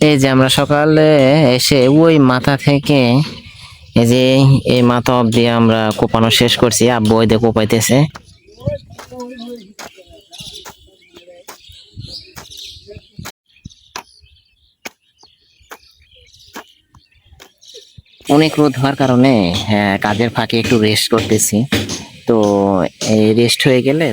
এই যে আমরা সকালে এসে ওই মাথা থেকে এই যে এই মাথা অব্দি আমরা কোপানো শেষ করছি। আব্বু ওই দিয়ে কোপাইতেছে। অনেক রোদ হওয়ার কারণে কাজের ফাঁকে একটু রেস্ট করতেছি। তো এই রেস্ট হয়ে গেলে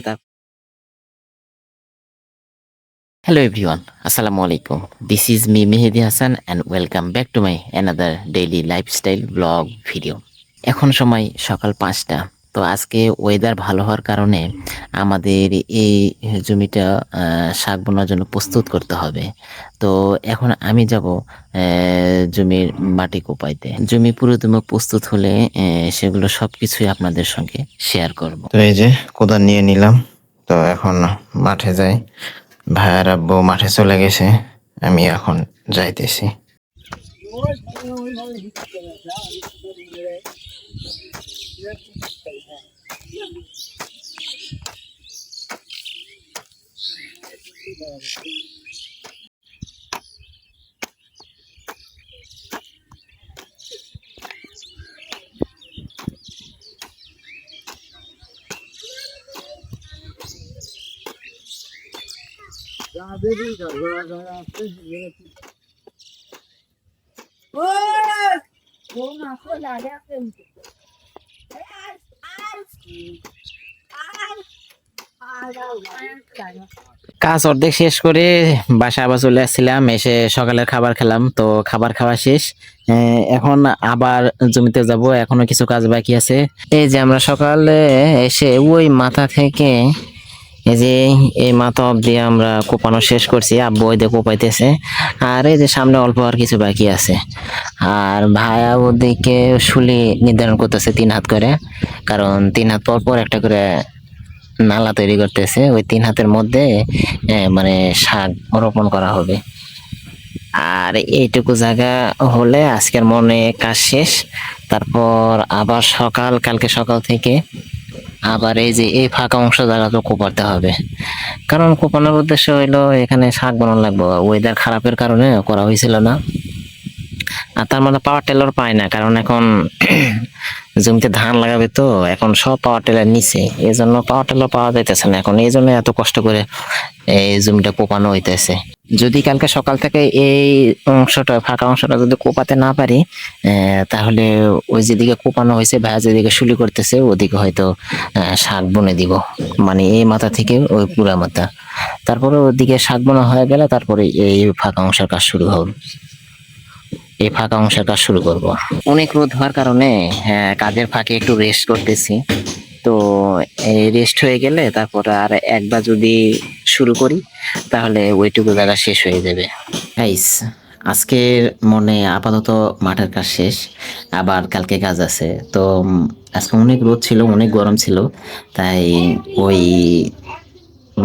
Hello everyone, Assalamu alaikum. This is me Mehdi Hassan and welcome back to my another daily lifestyle vlog video. এখন সময় সকাল 5টা। তো আজকে ওয়েদার ভালো হওয়ার কারণে আমাদের এই জমিটা শাক বোনার জন্য প্রস্তুত করতে হবে। তো এখন আমি যাব জমির মাটি কোপাইতে। জমি পুরোদমে প্রস্তুত হলে সেগুলো সবকিছুই আপনাদের সঙ্গে শেয়ার করব। তো এই যে কোদাল নিয়ে নিলাম। তো এখন মাঠে যাই। ভাইয়ার আব্বু মাঠে চলে গেছে, আমি এখন যাইতেছি। কাজ অর্ধেক শেষ করে বাসা আবার চলে আসছিলাম। এসে সকালের খাবার খেলাম। তো খাবার খাওয়া শেষ, এখন আবার জমিতে যাব। এখনো কিছু কাজ বাকি আছে। এই যে আমরা সকালে এসে ওই মাথা থেকে এই যে এই মাথা অব্দি আমরা কোপানো শেষ করছি। আব্বু ওই দিয়ে কোপাইতেছে। আর এই যে সামনে অল্প আর কিছু বাকি আছে। আর ভাইয়া ওদিকে শুলি নির্ধারণ করতেছে 3 হাত করে, কারণ 3 হাত পর পর একটা করে নালা তৈরি করতেছে। ওই 3 হাতের মধ্যে মানে শাক রোপণ করা হবে। আর এইটুকু জায়গা হলে আজকের মনে কাজ শেষ। তারপর আবার কালকে সকাল থেকে আবার এই যে এই ফাঁকা অংশ জায়গা তো কোপাতে হবে, কারণ কোপানোর উদ্দেশ্য হইলো এখানে শাক বানানো লাগবে। ওয়েদার খারাপের কারণে করা হয়েছিল না। আর তার মানে পাওয়ার টেলার পায় না, কারণ এখন জমিতে ধান লাগাবে। তো এখন সব পাওয়ার টেলার নিচে, এই জন্য পাওয়ার টেলার পাওয়া যাইতেছে না এখন। এই জন্য এত কষ্ট করে এই জমিটা কোপানো হইতেছে। যদি কালকে সকাল থেকে এই অংশটা ফাঁকা অংশটা যদি কোপাতে না পারি, তাহলে ওই যেদিকে কোপানো হয়েছে ভাইয়া যেদিকে শুলি করতেছে ওদিকে হয়তো শাক বুনে দিব। মানে এই মাথা থেকে ওই পুরা মাথা, তারপরে ওদিকে শাক বোনা হয়ে গেলে তারপরে এই ফাঁকা অংশের কাজ শুরু হবে। এই ফাঁকা অংশের কাজ শুরু করব। অনেক রোদ হওয়ার কারণে কাজের ফাঁকে একটু রেস্ট করতেছি। তো এই রেস্ট হয়ে গেলে তারপরে আর একবার যদি শুরু করি তাহলে ওইটুকু জায়গা শেষ হয়ে যাবে। গাইস, আজকের মনে আপাতত মাঠের কাজ শেষ, আবার কালকে কাজ আছে। তো আজকে অনেক রোদ ছিল, অনেক গরম ছিল, তাই ওই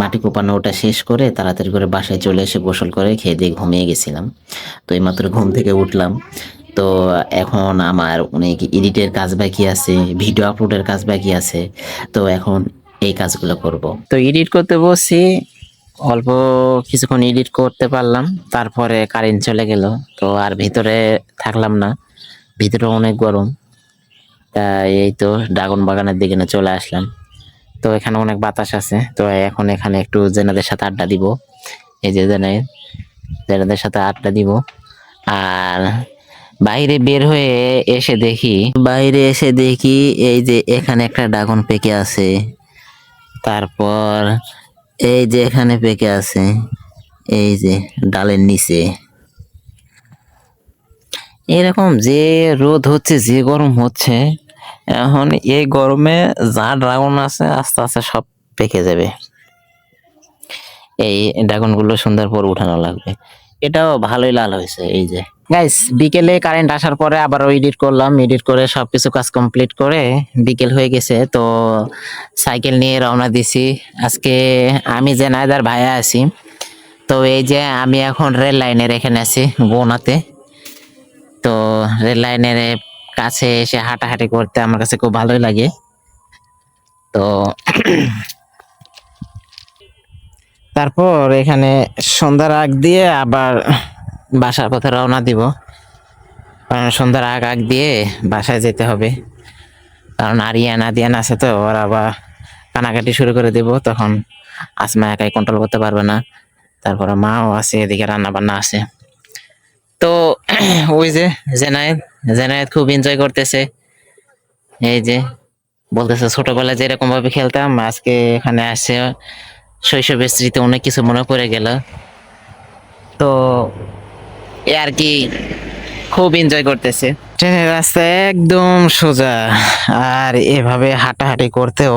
মাটি কোপানো ওটা শেষ করে তাড়াতাড়ি করে বাসায় চলে এসে গোসল করে খেয়ে দিয়ে ঘুমিয়ে গেছিলাম। তো এইমাত্র ঘুম থেকে উঠলাম। তো এখন আমার অনেক এডিটের কাজ বাকি আছে, ভিডিও আপলোডের কাজ বাকি আছে। তো এখন এই কাজগুলো করব। তো এডিট করতে বসছি, অল্প কিছুক্ষণ এডিট করতে পারলাম, তারপরে কারেন্ট চলে গেল। তো আর ভিতরে থাকলাম না, ভিতরে অনেক গরম। তাই এই তো ড্রাগন বাগানের দিকে না চলে আসলাম। তো এখানে অনেক বাতাস আছে। তো এখন এখানে একটু জেনাদের সাথে আড্ডা দিব। এই যে জেনাদের সাথে আড্ডা দিব। আর বাইরে বের হয়ে এসে দেখি এই যে এখানে একটা ড্রাগন পেকে আছে। তারপর এই যে এখানে পেকে আছে, এই যে ডালের নিচে। এরকম যে রোদ হচ্ছে, যে গরম হচ্ছে, এখন এই গরমে যা ড্রাগন আছে আস্তে আস্তে সব পেকে যাবে। এই ড্রাগন গুলো সুন্দর করে উঠানো লাগবে। এটাও ভালোই লাল হয়েছে। এই যে গাইস, বিকেলে কারেন্ট আসার পরে আবার এডিট করলাম, এডিট করে সবকিছু কাজ কমপ্লিট করে বিকেল হয়ে গেছে। তো সাইকেল নিয়ে রওনা দিছি। আজকে আমি যে নাইদার ভাইয়া আছি। তো এই যে আমি এখন রেল লাইনের এখানে আছি বনাতে। তো রেল লাইনের কাছে এসে হাঁটাহাঁটি করতে আমার কাছে খুব ভালোই লাগে। তো তারপর এখানে সন্ধ্যার আগ দিয়ে আবার বাসার পথে রওনা দিব, কারণ সন্ধ্যার আগ আগ দিয়ে বাসায় যেতে হবে। কারণ আরিয়ান আদিয়ান আছে তো, ওরা আবার কানাকাটি শুরু করে দেব, তখন আসমা একাই কন্ট্রোল করতে পারবে না। তারপরে মাও আছে, এদিকে রান্না বান্না আছে। তো ওই যে জেনায়েত জেনায়েত খুব এনজয় করতেছে। এই যে বলতেছে ছোটবেলায় যেরকম ভাবে খেলতাম, আজকে এখানে আসছে শৈশবের স্মৃতি অনেক কিছু মনে পড়ে গেল। তো এ আর কি, খুব এনজয় করতেছে। ট্রেনের রাস্তা একদম সোজা, আর এভাবে হাঁটাহাঁটি করতেও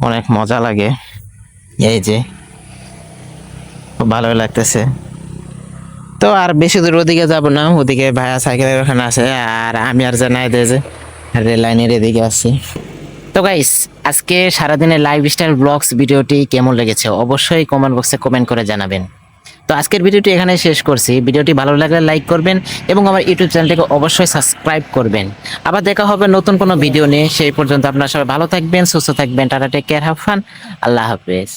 অনেক মজা লাগে। এই যে খুব ভালো লাগতেছে। তো আর বেশি দূর ওদিকে যাব না, ওদিকে ভাইয়া সাইকেলের ওখানে আছে, আর আমি আর জানাই দিয়ে যে রেল লাইনের এদিকে আছি। তো গাইস, আজকে সারাদিনের লাইফস্টাইল ব্লগস ভিডিওটি কেমন লেগেছে অবশ্যই কমেন্ট বক্সে কমেন্ট করে জানাবেন। তো আজকের ভিডিওটি এখানে শেষ করছি। ভিডিওটি ভালো লাগলে লাইক করবেন এবং আমার ইউটিউব চ্যানেলটিকে অবশ্যই সাবস্ক্রাইব করবেন। আবার দেখা হবে নতুন কোনো ভিডিও নিয়ে। সেই পর্যন্ত আপনারা সবাই ভালো থাকবেন, সুস্থ থাকবেন। Tata, take care, have fun. আল্লাহ হাফেজ।